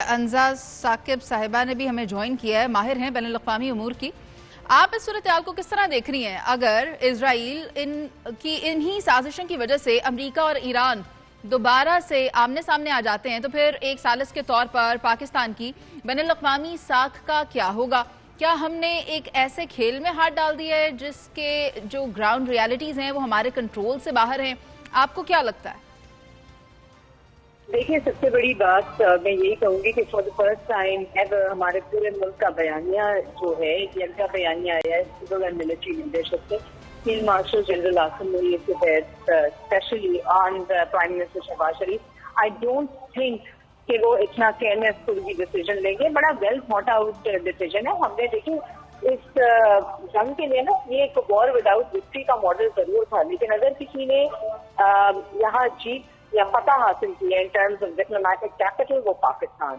अंजा साकिब साहिबा ने भी हमें ज्वाइन किया है, माहिर हैं बैनुल अक़वामी उमूर की। आप इस सूरत-ए-हाल को किस तरह देख रही हैं? अगर इजराइल इन्हीं साजिशों की वजह से अमरीका और ईरान दोबारा से आमने सामने आ जाते हैं तो फिर एक सालिस के तौर पर पाकिस्तान की बैनुल अक़वामी साख का क्या होगा? क्या हमने एक ऐसे खेल में हाथ डाल दिया है जिसके जो ग्राउंड रियलिटीज हैं वो हमारे कंट्रोल से बाहर हैं? आपको क्या लगता है? देखिए, सबसे बड़ी बात मैं यही कहूंगी कि for the first time ever हमारे पूरे मुल्क का बयानिया जो है यह बयानिया आया है सिविल एंड मिलिट्री लीडरशिप से field marshal general Asim Munir के तहत specially on prime minister Shehbaz Sharif. I don't think कि वो इतना केयरलेसफुल डिसीजन लेंगे। बड़ा वेल थॉट आउट डिसीजन है। हमने देखिए इस जंग के लिए ना ये एक वॉर विदाउट विक्ट्री का मॉडल जरूर था, लेकिन अगर किसी ने यहाँ जीत या फतह हासिल की है in terms of diplomatic capital, वो पाकिस्तान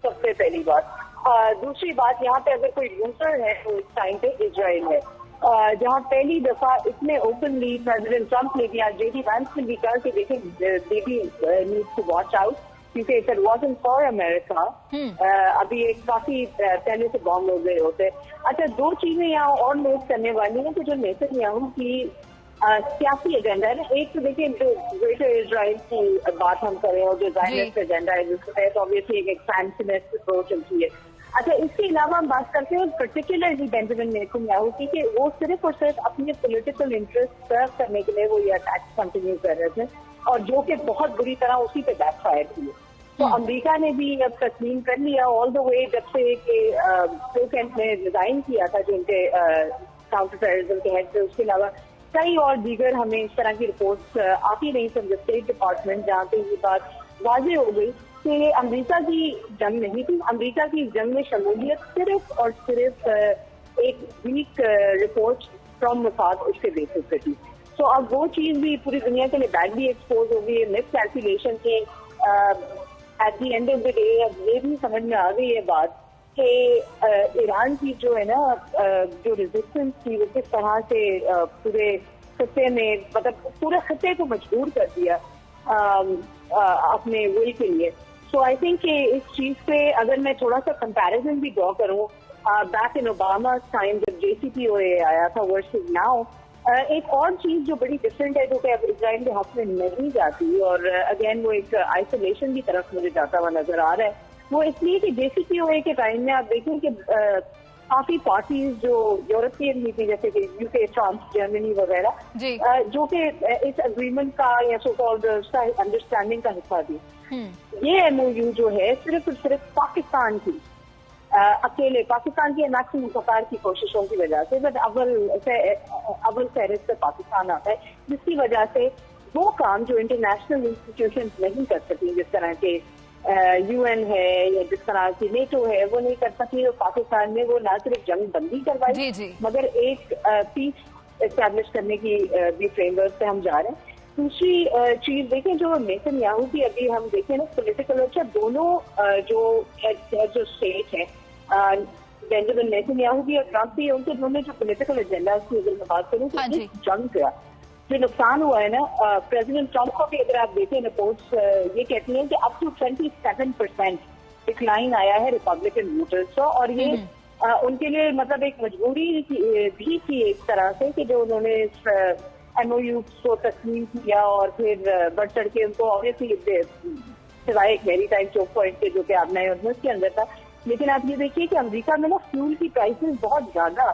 सबसे पहली बात। दूसरी बात, यहाँ पे अगर कोई लूजर है तो इस टाइम पे इजराइल है, जहाँ पहली दफा इतने ओपनली प्रेसिडेंट ट्रंप ने भी, जेडी वैंस ने भी कहा कि देखें दे भी नीड टू वॉच आउट क्योंकि इट वाज़न्ट फॉर अमेरिका। अभी एक काफी पहले से बॉम्ब हो गए होते। अच्छा, दो चीजें यहाँ और नोट करने वाली हैं कि जो नेतन्याहू की सियासी एजेंडा है ना, एक तो देखिए जो ग्रेटर इजराइल की बात हम करें और जो ज़ायनिस्ट एजेंडा है जिसके तहत ऑब्वियसली एक एक्सपेंशनिस्ट अप्रोच चलती है। अच्छा, इसके अलावा हम बात करते हैं पर्टिकुलरली बेंजामिन नेतन्याहू की कि वो सिर्फ और सिर्फ अपने पॉलिटिकल इंटरेस्ट सर्व करने के लिए वो ये अटैक्स कंटिन्यू कर रहे थे और जो कि बहुत बुरी तरह उसी पे बैकफायर किए। तो अमेरिका ने भी अब तस्लीम कर लिया ऑल द वे जब से कि प्रो कैंप ने रिजाइन किया था जो उनके काउंटर टेररिज्म के हेड थे। उसके अलावा कई और दीगर हमें इस तरह की रिपोर्ट्स आती रही फ्रॉम द स्टेट डिपार्टमेंट, जहाँ पे ये बात वाज़ेह हो गई कि अमेरिका की जंग नहीं थी। अमेरिका की जंग में शमूलियत सिर्फ और सिर्फ एक वीक रिपोर्ट फ्रॉम मोसाद उसके बेसिस पे थी। तो अब वो चीज़ भी पूरी दुनिया के लिए बैडली एक्सपोज हो गई है। मिस कैलकुलेशन के at the end of the day अब ये भी समझ में आ गई है बात कि ईरान की जो है ना जो रेजिस्टेंस थी वो किस तरह से पूरे खत्ते में, मतलब पूरे खत्ते को मजबूर कर दिया अपने विल के लिए। सो आई थिंक कि इस चीज पे अगर मैं थोड़ा सा कंपैरिजन भी ड्रॉ करूं बैक इन ओबामा टाइम जब JCPOA आया था वर्सेस नाउ, एक और चीज जो बड़ी डिफरेंट है जो कि अब इजराइल के हक में नहीं जाती और अगेन वो एक आइसोलेशन की तरफ मुझे जाता हुआ नजर आ रहा है, वो इसलिए कि JCPOA के टाइम में आप देखें कि काफी पार्टीज जो यूरोपियन भी थी जैसे कि UK, फ्रांस, जर्मनी वगैरह जो कि इस अग्रीमेंट का या सो कॉल्ड अंडरस्टैंडिंग का हिस्सा थी। ये MOU जो है सिर्फ और सिर्फ पाकिस्तान की अकेले पाकिस्तान की मैक्सिमम कतार की कोशिशों की वजह से बट अव्वल फहरिस्त पे पाकिस्तान आता है, जिसकी वजह से वो काम जो इंटरनेशनल इंस्टीट्यूशन नहीं कर सकती, जिस तरह के UN है या जिस तरह की NATO है, वो नहीं कर सकती। और पाकिस्तान में वो ना सिर्फ जंग बंदी करवाई मगर एक पीस एस्टैब्लिश करने की भी फ्रेमवर्क पे हम जा रहे हैं। दूसरी चीज देखें जो नेतन्याहू की अभी हम देखें ना पॉलिटिकल, अच्छा दोनों जो हेड जो स्टेट है बेंजामिन नेतन्याहू भी और ट्रंप भी, उनके दोनों जो पॉलिटिकल एजेंडा की अगर मैं बात करूँ तो इस जंग का जो नुकसान हुआ है ना, प्रेसिडेंट ट्रंप को भी अगर आप देखें रिपोर्ट्स ये कहती हैं कि अप टू 27% डिक्लाइन आया है रिपब्लिकन वोटर्स का, और ये उनके लिए मतलब एक मजबूरी भी थी एक तरह से कि जो उन्होंने इस MOU को तस्लीम किया और फिर बढ़ चढ़ के उनको ऑब्वियसली सिवाय एक वेरी टाइम चौक पॉइंट के जो कि आपने के अंदर था। लेकिन आप ये देखिए कि अमेरिका में ना फ्यूल की प्राइसेस बहुत ज्यादा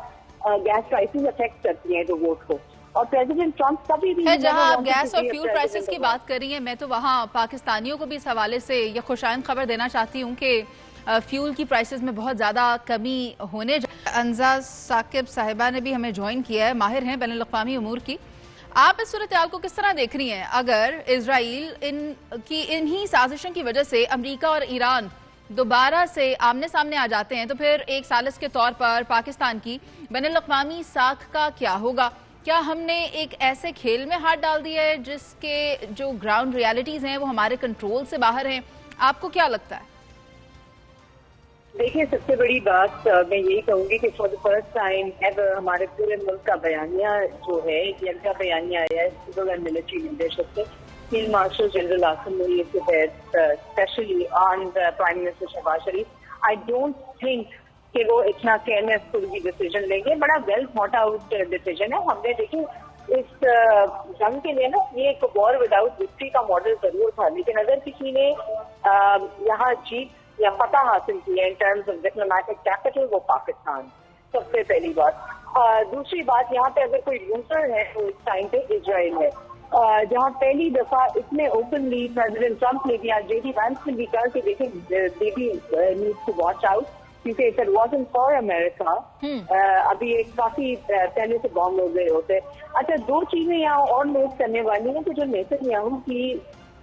गैस प्राइसेस अफेक्ट करती हैं तो वोट को, और प्रेसिडेंट ट्रंप कभी भी जहां आप गैस और फ्यूल प्राइसेस की बात कर रही हैं, मैं तो वहां पाकिस्तानियों को भी इस हवाले से ये खुशाइन खबर देना चाहती हूँ कि फ्यूल की प्राइसेस में बहुत ज्यादा कमी होने। अंजा साकिब साहिबा ने भी हमें ज्वाइन किया है, माहिर हैं बैनुल अक़वामी उमूर की। आप इस सूरत-ए-हाल को किस तरह देख रही हैं? अगर इजराइल इन्हीं साजिशों की वजह से अमरीका और ईरान दोबारा से आमने सामने आ जाते हैं तो फिर एक सालिस के तौर पर पाकिस्तान की बैनुल अक़वामी साख का क्या होगा? क्या हमने एक ऐसे खेल में हाथ डाल दिया है जिसके जो ग्राउंड रियलिटीज हैं वो हमारे कंट्रोल से बाहर हैं? आपको क्या लगता है? देखिए, सबसे बड़ी बात मैं यही कहूंगी कि for the first time ever हमारे पूरे मुल्क का बयानिया जो है यह बयानिया आया है सिविल एंड मिलिट्री लीडरशिप से Field Marshal General Asim Munir ke तहत, especially on the Prime Minister Shehbaz Sharif, I don't think कि वो इतना केयरफुल की डिसीजन लेंगे. बड़ा वेल थॉट आउट डिसीजन है. हमने देखिए इस जंग के लिए ना ये एक वॉर विदाउट विक्ट्री का मॉडल जरूर था, लेकिन अगर किसी ने यहाँ जीत या फतह हासिल की है in terms of diplomatic capital, वो पाकिस्तान. सबसे पहली बात. दूसरी बात, यहाँ पे अगर कोई लूजर है तो इस टाइम पे इजराइल है, जहाँ पहली दफा इतने ओपनली प्रेसिडेंट ट्रंप ने भी, जेडी वैंस ने भी कहा कि देखें दे भी नीड टू वॉच आउट, क्योंकि if it wasn't for America अभी एक काफी पहले से बॉम्ब हो गए होते. अच्छा, दो चीजें यहाँ और नोट करने वाली हैं कि जो नेतन्याहू की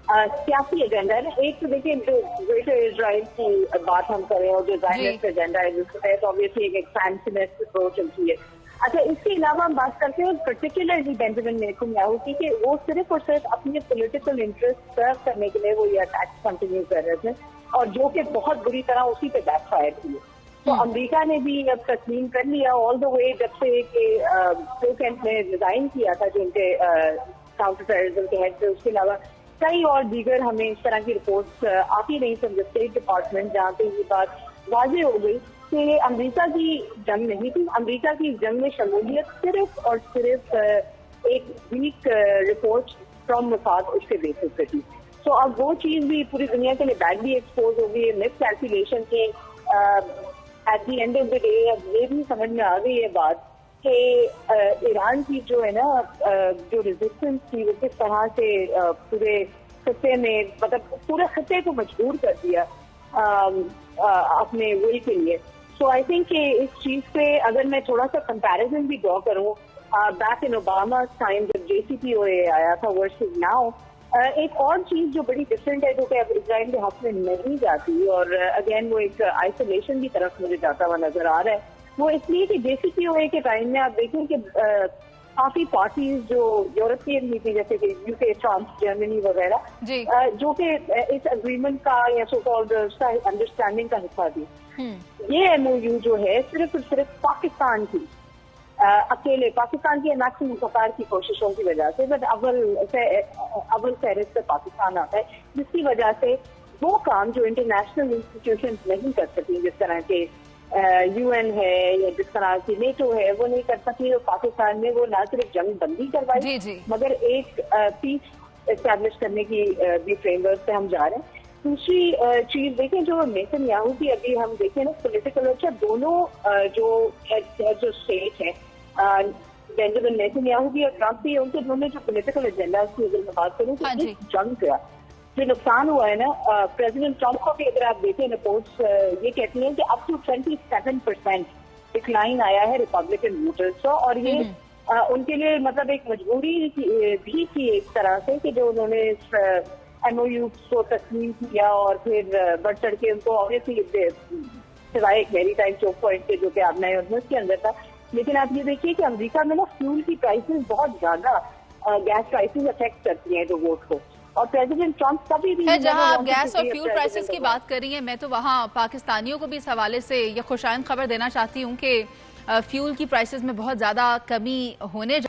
सियासी एजेंडा है ना, एक तो देखिए जो ग्रेटर इजराइल की बात हम करें और जो ज़ायनिस्ट एजेंडा है जिसके तहत ऑब्वियसली एक एक्सपेंशनिस्ट अप्रोच चलती है. अच्छा, इसके अलावा हम बात करते हैं पर्टिकुलरली बेंजामिन नेतन्याहू की, कि वो सिर्फ और सिर्फ अपने पॉलिटिकल इंटरेस्ट सर्व करने के लिए वो ये अटैक कंटिन्यू कर रहे थे, और जो कि बहुत बुरी तरह उसी पे बैकफायर हुई. तो अमेरिका ने भी अब तस्लीम कर लिया ऑल द वे जब से कि प्रेसिडेंट ने रिजाइन किया था जो उनके काउंटर टेररिज्म के हेड थे. उसके अलावा कई और दीगर हमें इस तरह की रिपोर्ट्स आती रही फ्रॉम द स्टेट डिपार्टमेंट, जहाँ पे ये बात वाज़ेह हो गई कि अमेरिका की जंग नहीं थी. अमेरिका की जंग में शमूलियत सिर्फ और सिर्फ एक वीक रिपोर्ट फ्रॉम मुफाद उसके बेसिस पे थी. तो अब वो चीज भी पूरी दुनिया के लिए बैडली एक्सपोज हो गई है. मिस कैलकुलेशन के at the end of the day अब ये भी समझ में आ गई है बात कि ईरान की जो है ना जो रेजिस्टेंस थी वो किस तरह से पूरे खत्ते में, मतलब पूरे खत्ते को मजबूर कर दिया अपने विल के लिए. सो आई थिंक कि इस चीज पे अगर मैं थोड़ा सा कंपैरिजन भी ड्रॉ करूं बैक इन ओबामा टाइम जब JCPOA आया था वर्सेस नाउ, एक और चीज जो बड़ी डिफरेंट है जो कि अब इजराइल के हक में नहीं जाती, और अगेन वो एक आइसोलेशन की तरफ मुझे जाता हुआ नजर आ रहा है, वो इसलिए कि JCPOA के टाइम में आप देखें कि काफी पार्टीज जो यूरोपियन भी थी जैसे कि UK, फ्रांस, जर्मनी वगैरह, जो कि इस अग्रीमेंट का या सो कॉल्ड अंडरस्टैंडिंग का हिस्सा थी. ये MOU जो है सिर्फ और सिर्फ पाकिस्तान की अकेले पाकिस्तान की मैक्सिमम सरकार की कोशिशों की वजह से, बट अव्वल फहरिस्त पे पाकिस्तान आता है, जिसकी वजह से वो काम जो इंटरनेशनल इंस्टीट्यूशन नहीं कर सकती, जिस तरह के UN है या जिस तरह की NATO है, वो नहीं कर सकती. और पाकिस्तान में वो ना सिर्फ जंग बंदी करवाई मगर एक पीस एस्टैब्लिश करने की भी फ्रेमवर्क पे हम जा रहे हैं. दूसरी चीज देखें जो नेतन्याहू की अभी हम देखें ना पॉलिटिकल, अच्छा दोनों जो हेड जो स्टेट है बेंजामिन नेतन्याहू भी और ट्रंप भी, उनके दोनों जो पॉलिटिकल एजेंडा की अगर मैं बात करूँ तो इस जंग का जो नुकसान हुआ है ना, प्रेसिडेंट ट्रंप को भी अगर आप देखें रिपोर्ट्स ये कहती हैं कि अप टू 27% डिक्लाइन आया है रिपब्लिकन वोटर्स को, और ये उनके लिए मतलब एक मजबूरी भी थी एक तरह से कि जो उन्होंने इस MOU को तस्लीम किया और फिर बढ़ चढ़ के उनको ऑब्वियसली सिवाय एक वेरी टाइम चौक पॉइंट के जो कि आपने उसके अंदर था. लेकिन आप ये देखिए कि अमेरिका में ना फ्यूल की प्राइसेस बहुत ज्यादा गैस प्राइसेस अफेक्ट करती हैं तो वोट को, और प्रेसिडेंट ट्रंप कभी भी जहां आप गैस और फ्यूल प्राइसेस की बात कर रही हैं, मैं तो वहां पाकिस्तानियों को भी इस हवाले से ये खुशाइंद खबर देना चाहती हूँ कि फ्यूल की प्राइसेस में बहुत ज्यादा कमी होने